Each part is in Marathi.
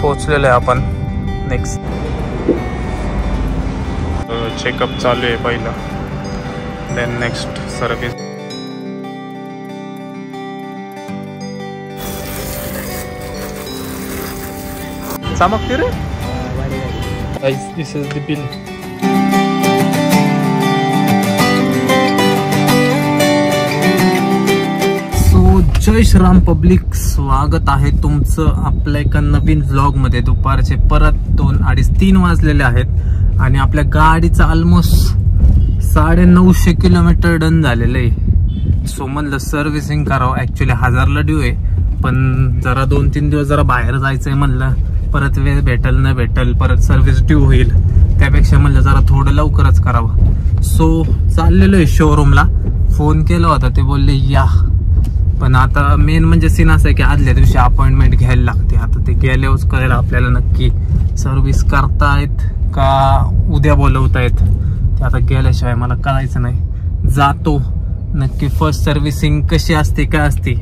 पोचलेलो आहे आपण. नेक्स्ट चेकअप चालू आहे पहिलं, देन नेक्स्ट सर्विस. चमकते रे. This is the bill. जय श्रीराम पब्लिक, स्वागत आहे तुमचं आपल्या एका नवीन व्लॉग मध्ये. दुपारचे परत 2:30-3 वाजलेले आहेत आणि आपल्या गाडीचं ऑलमोस्ट 950 किलोमीटर डन झालेलं आहे. सो म्हणलं सर्व्हिसिंग करावं. ऍक्च्युली 1000ला ड्यू आहे, पण जरा 2-3 दिवस जरा बाहेर जायचंय म्हणलं, परत वेळ भेटल न भेटल, परत सर्व्हिस ड्यू होईल, त्यापेक्षा म्हणलं जरा थोडं लवकरच करावं. सो चाललेलो आहे शोरूमला. फोन केला होता, ते बोलले या, पण आता मेन म्हणजे सीन असं आहे की आदल्या दिवशी अपॉइंटमेंट घ्यायला लागते. आता ते गेल्यावरच कळेल आपल्याला नक्की सर्व्हिस करतायत का उद्या बोलवतायत. ते आता गेल्याशिवाय मला कळायचं नाही. जातो नक्की. फर्स्ट सर्व्हिसिंग कशी असते काय असते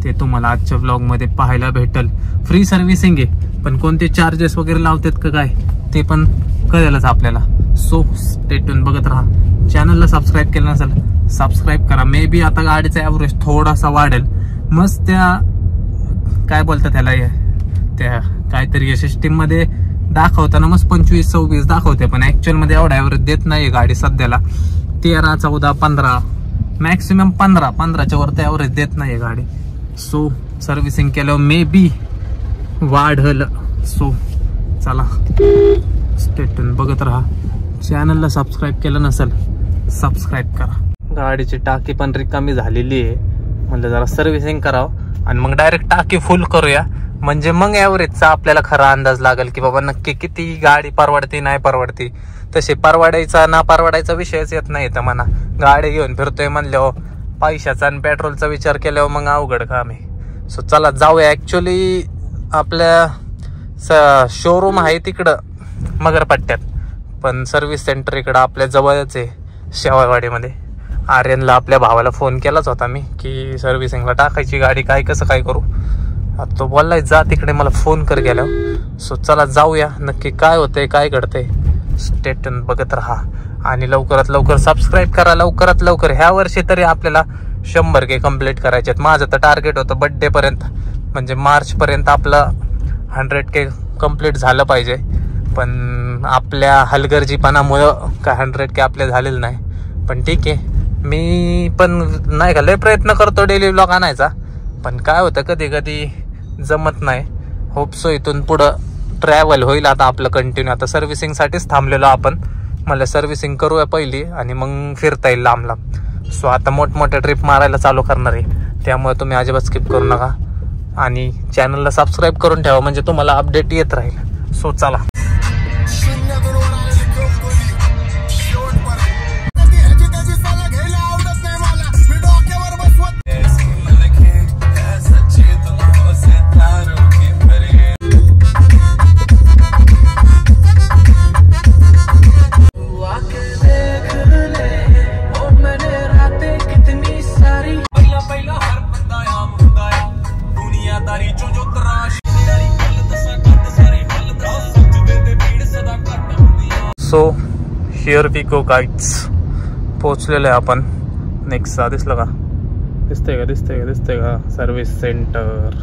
ते तुम्हाला आजच्या व्लॉगमध्ये पाहायला भेटल. फ्री सर्व्हिसिंग आहे, पण कोणते चार्जेस वगैरे लावतात का काय ते पण कळेलच आपल्याला. सो स्टे ट्यून बघत राहा. चॅनलला सबस्क्राईब केलं नसेल सबस्क्राईब करा. मे बी आता गाडीचा ॲव्हरेज थोडासा वाढेल. मस्त त्या काय बोलतात त्याला, त्या काहीतरी सिस्टीम मध्ये दाखवताना मस्त 25-26 दाखवते, पण ऍक्च्युअल मध्ये एवढा ॲव्हरेज देत नाही गाडी सध्याला. 13, 14, 15 मॅक्सिमम 15च्या वरती ॲव्हरेज देत नाही गाडी. सो सर्व्हिसिंग केल्यावर मे बी वाढल. सो चला स्टे ट्यून बघत राहा. चॅनलला सबस्क्राईब केलं नसेल सबस्क्राईब करा. गाडीची टाकी पण रिकामी झालेली आहे, म्हणजे जरा सर्व्हिसिंग करावं आणि मग डायरेक्ट टाकी फुल करूया. म्हणजे मग ॲव्हरेजचा आपल्याला खरा अंदाज लागेल की बाबा नक्की किती गाडी परवडती नाही परवडती. तसे परवडायचा ना परवडायचा विषयच येत नाही. तर म्हणा गाडी घेऊन फिरतोय म्हणल्यावर पैशाचा आणि पेट्रोलचा विचार केल्यावर मग अवघड काम आहे. सो चला जाऊया. ॲक्च्युली आपल्या शोरूम आहे तिकडं मगरपट्ट्यात, पण सर्व्हिस सेंटर इकडं आपल्या जवळच आहे शेवाळवाडीमध्ये. आर्यनला आपल्या भावाला फोन केलाच होता मी की सर्व्हिसिंगला टाकायची गाडी, काय कसं काय करू. आता तो बोललाय जा तिकडे, मला फोन कर गेल्यावर. सो चला जाऊया नक्की काय होतंय काय घडतंय. स्टे ट्यून बघत राहा आणि लवकरात लवकर सबस्क्राईब करा. लवकरात लवकर ह्या वर्षी तरी आपल्याला 100K कंप्लीट करायचे आहेत. माझं तर टार्गेट होतं बड्डे पर्यंत, म्हणजे मार्च पर्यंत आपलं 100K कंप्लीट झालं पाहिजे. पण आपल्या हलगर्जीपणामुळं काय 100K आपले झालेलं नाही. पण ठीक आहे, मी पण नाही का लय प्रयत्न करतो डेली व्लॉग आणायचा, पण काय होतं कधी कधी जमत नाही. होप सो इथून पुढं ट्रॅव्हल होईल आता आपलं कंटिन्यू. आता सर्व्हिसिंगसाठीच थांबलेलो आपण. मला सर्व्हिसिंग करूया पहिली आणि मग फिरता येईल लांब लांब. सो आता मोठमोठ्या ट्रिप मारायला चालू करणार आहे, त्यामुळे तुम्ही अजिबात स्किप करू नका आणि चॅनलला सबस्क्राईब करून ठेवा, म्हणजे तुम्हाला अपडेट येत राहील. सो चला. So here we go guides. पोचलेलो आहे आपण. नेक्सा दिसलं का? दिसतंय का सर्व्हिस सेंटर.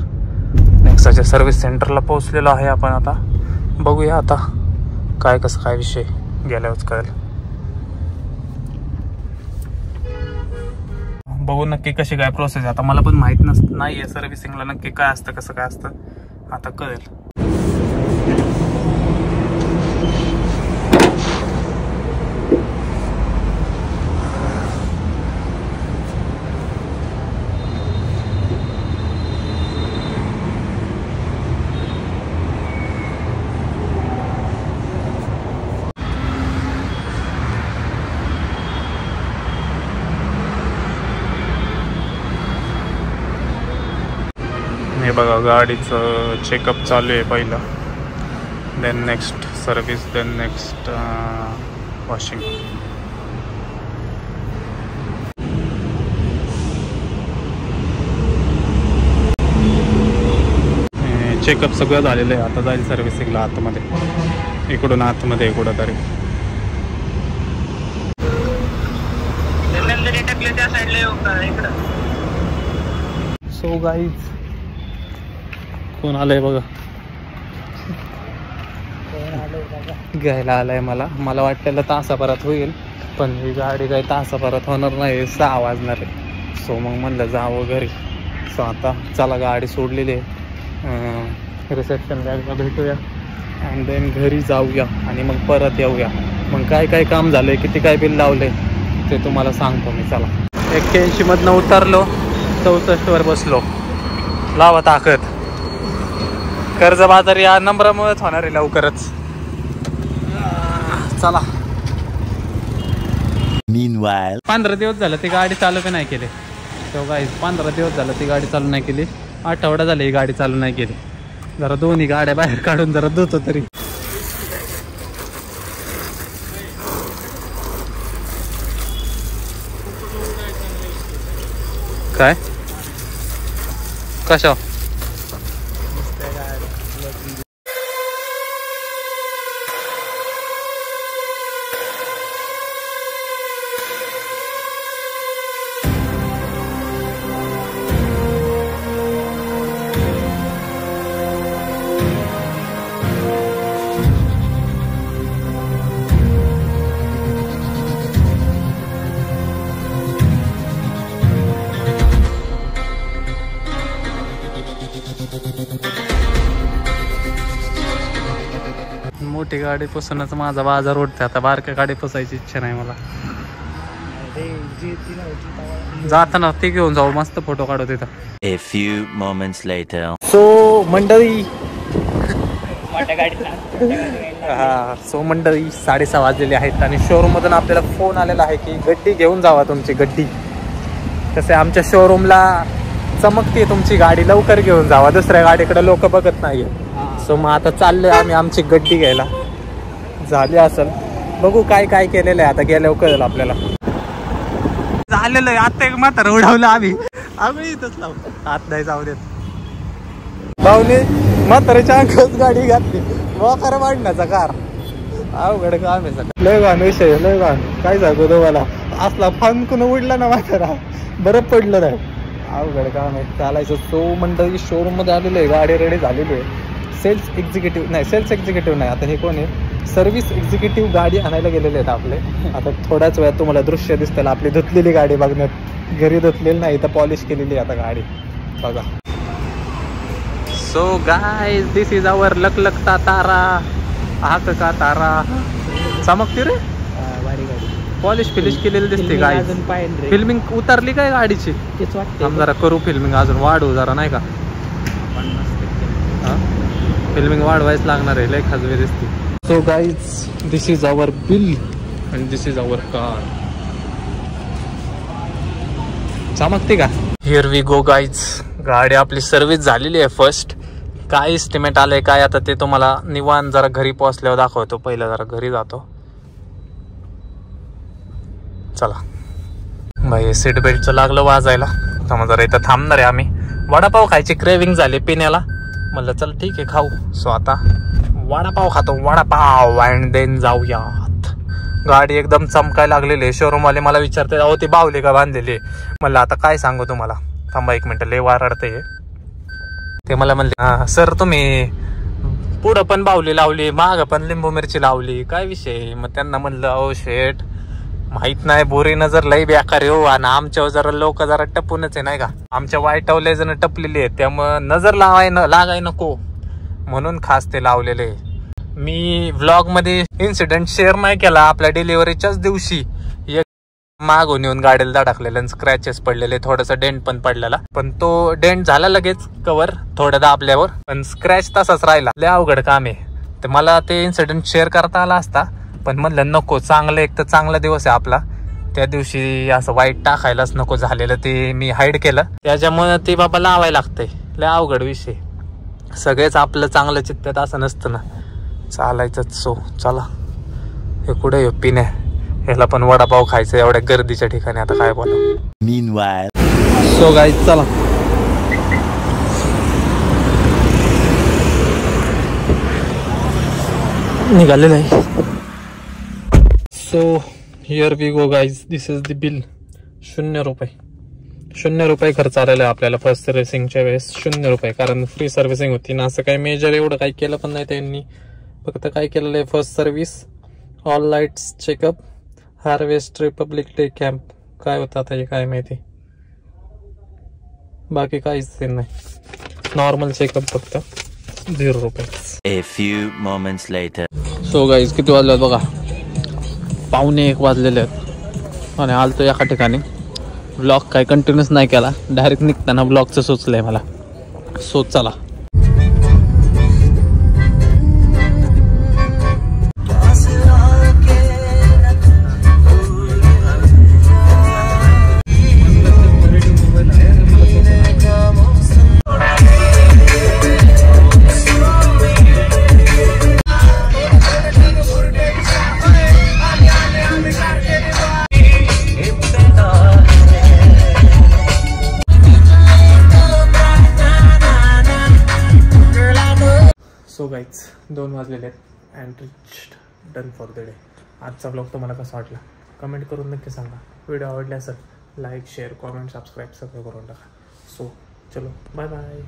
नेक्साच्या सर्व्हिस सेंटरला पोचलेलो आहे आपण. आता बघूया आता काय कसं काय विषय गेल्यावरच कळेल. बघू नक्की कशी काय प्रोसेस. आता मला पण माहित नाहीये सर्व्हिसिंगला नक्की काय असतं कसं काय असतं, आता कळेल. हे बघा गाडीचं चेकअप चालू आहे पहिलं, then next service, then next washing. Checkup सगळं झालेलं आहे. आता जाईल सर्व्हिसिंगला आतमध्ये, इकडून आतमध्ये कुठं तरी. सो गाईज कोण आलंय बघा, घ्यायला आलाय मला वाटलेलं तासाभरात होईल, पण ही गाडी काही तासाभरात होणार नाही, 6 वाजणार आहे. सो मग म्हणलं जावं घरी. सो आता चला गाडी सोडलेली आहे, रिसेप्शन बॅगला भेटूया अँड देन घरी जाऊया आणि मग परत येऊया. मग काय काम झालंय, किती काय बिल लावलंय ते तुम्हाला सांगतो मी. चला 81 मधनं उतरलो, 64 बसलो. लावा ताकद. कर्जबाजारी या नंबरामुळेच होणार आहे लवकरच. चला. 15 दिवस झालं ती गाडी चालू नाही केली. तो गाईज 15 दिवस झालं ती गाडी चालू नाही केली. आठवडा झाला ही गाडी चालू नाही केली. जरा दोन्ही गाड्या बाहेर काढून जरा धुतो तरी. काय कशा मोठी गाडी पुसण्याचा माझा बाजार उडते. आता बारक्या गाडी पुसायची इच्छा नाही मला. जाताना ती घेऊन जाऊ, मस्त फोटो काढू तिथं. A few moments later. So मंडळी सो मंडळी 6:30 वाजलेले आहेत आणि शोरूम मधून आपल्याला फोन आलेला आहे की गड्डी घेऊन जावा तुमची गड्डी. तसे आमच्या शोरूमला चमकते तुमची गाडी, लवकर घेऊन जावा, दुसऱ्या गाडीकडे लोक बघत नाहीये. सो मग आता चाललोय आम्ही आमची गड्डी घ्यायला. झाली असेल, बघू काय केलेलं आहे, आता गेल्यावर कळेल आपल्याला. झालेलं आहे आता. एक म्हातारं उडवलं आम्ही इथंच लावू, आत नाही जाऊ देत. भाऊने म्हाताऱ्याच्या अंगात गाडी घातली, मोकार मांडण्याचा कार. अवघड काम आहे सगळं. लय घाण विषय, लय घाण. काय सांगू तुम्हाला, असला फनकून उडला ना म्हातारा, बरं पडलं नाही. अवघड काम आहे चालायचं. सो मंडळी शोरूम मध्ये आलेलं आहे, गाडी रेडी झालेली आहे. सेल्स एक्झिक्युटिव्ह नाही, आता हे कोण आहे, सर्व्हिस एक्झिक्युटिव्ह गाडी आणायला गेलेले आहेत आपले. आता थोड्याच वेळात तुम्हाला दृश्य दिसतील आपली धुतलेली गाडी बघण्यात. घरी धुतलेली नाही, तर पॉलिश केलेली आता गाडी बघा. सो गाइस दिस इज आवर लकलकता तारा. का तारा चमकते रे, पॉलिश फिलिश केलेली दिसते गाईज. फिल्मिंग उतरली काय गाडीची, जरा करू फिल्मिंग, अजून वाढवू जरा नाही का. फिल्मिंग वाढवायच लागणार आहे, लय खाजवी दिसते. So guys this is our bill and this is our car. चमकते का. Here we go guys. गाडी आपली सर्व्हिस झालेली आहे फर्स्ट. काय एस्टिमेट आलंय काय आता ते तुम्हाला निवांत जरा घरी पोहोचल्यावर दाखवतो. पहिला जरा घरी जातो. चला भाई, सीट बेल्टचं लागलं वाजायला. तर जरा इथं थांबणार आहे आम्ही. वडापाव खायची क्रेविंग झाली पिण्याला, म्हणलं चल ठीक आहे खाऊ. सो आता वडापाव खातो, वडापाव अँड देन जाऊयात. गाडी एकदम चमकायला लागलेली आहे. शोरूमवाले मला विचारते अहो ती बावली का बांधलेली. म्हणलं आता काय सांगू तुम्हाला, थांबा 1 मिनिट, लय वारडते. ते मला म्हणले हा सर तुम्ही पुढं पण बावली लावली, मागं पण लिंबू मिरची लावली, काय विषय. मग त्यांना म्हणलं अहो शेट माहित नाही, बोरी नजर लई बेकार हो, आणि आमच्यावर जरा लोक जरा टपूनच आहे नाही का. आमच्या वाईटावले जण टपलेली आहेत, त्यामुळं नजर लागाय नको म्हणून खास ते लावलेले. मी व्लॉग मध्ये इन्सिडेंट शेअर नाही केला. आपल्या डिलिव्हरीच्याच दिवशी एक मागून येऊन गाडीला धडकलेलं, स्क्रॅचेस पडलेले, थोडासा डेंट पण पडलेला, पण तो डेंट झाला लगेच कव्हर थोड्या दाबल्यावर, पण स्क्रॅच तसाच राहिला. लय अवघड काम आहे. तर मला ते इन्सिडेंट शेअर करता आला असता, पण म्हणलं नको, चांगलं एक तर चांगला दिवस आहे आपला, त्या दिवशी असं वाईट टाकायलाच नको झालेलं, ते मी हाईड केलं. त्याच्यामुळे ते बाबा लावायला लागतंय. लय अवघड विषय. सगळेच आपलं चांगलं चित्तात असं नसतं ना, चालायचंच. सो चला, हे कुठे येऊ पिण्या, ह्याला पण वडापाव खायचं एवढ्या गर्दीच्या ठिकाणी. आता काय बोला. सो गाईज चला निघालेलं आहे. So here we go guys, this is the bill. 0 रुपये, 0 रुपये खर्च आलेला आहे आपल्याला फर्स्ट सर्व्हिसिंगच्या वेळेस. 0 रुपये, कारण फ्री सर्व्हिसिंग होती ना. असं काही मेजर एवढं काही केलं पण नाही त्यांनी. फक्त काय केलेलं आहे, first service, all lights checkup, harvest Republic day camp. काय होतं आता हे काय माहिती, बाकी काहीच ते नाही. नॉर्मल चेकअप फक्त 0 रुपये. A few moments later. So guys किती वाजले बघा, 1:45 वाजलेले आहेत आणि आलतो एका ठिकाणी. ब्लॉग काय कंटिन्यूस नाही केला, डायरेक्ट निघताना ब्लॉगचं सुचलंय मला. सो चला. सो गाईज 2 वाजलेले आहेत and reached done for the day. आजचा ब्लॉग तुम्हाला कसा वाटला कमेंट करून नक्की सांगा. व्हिडिओ आवडला असेल लाईक शेअर कॉमेंट सबस्क्राईब सगळं करून टाका. सो चलो बाय बाय.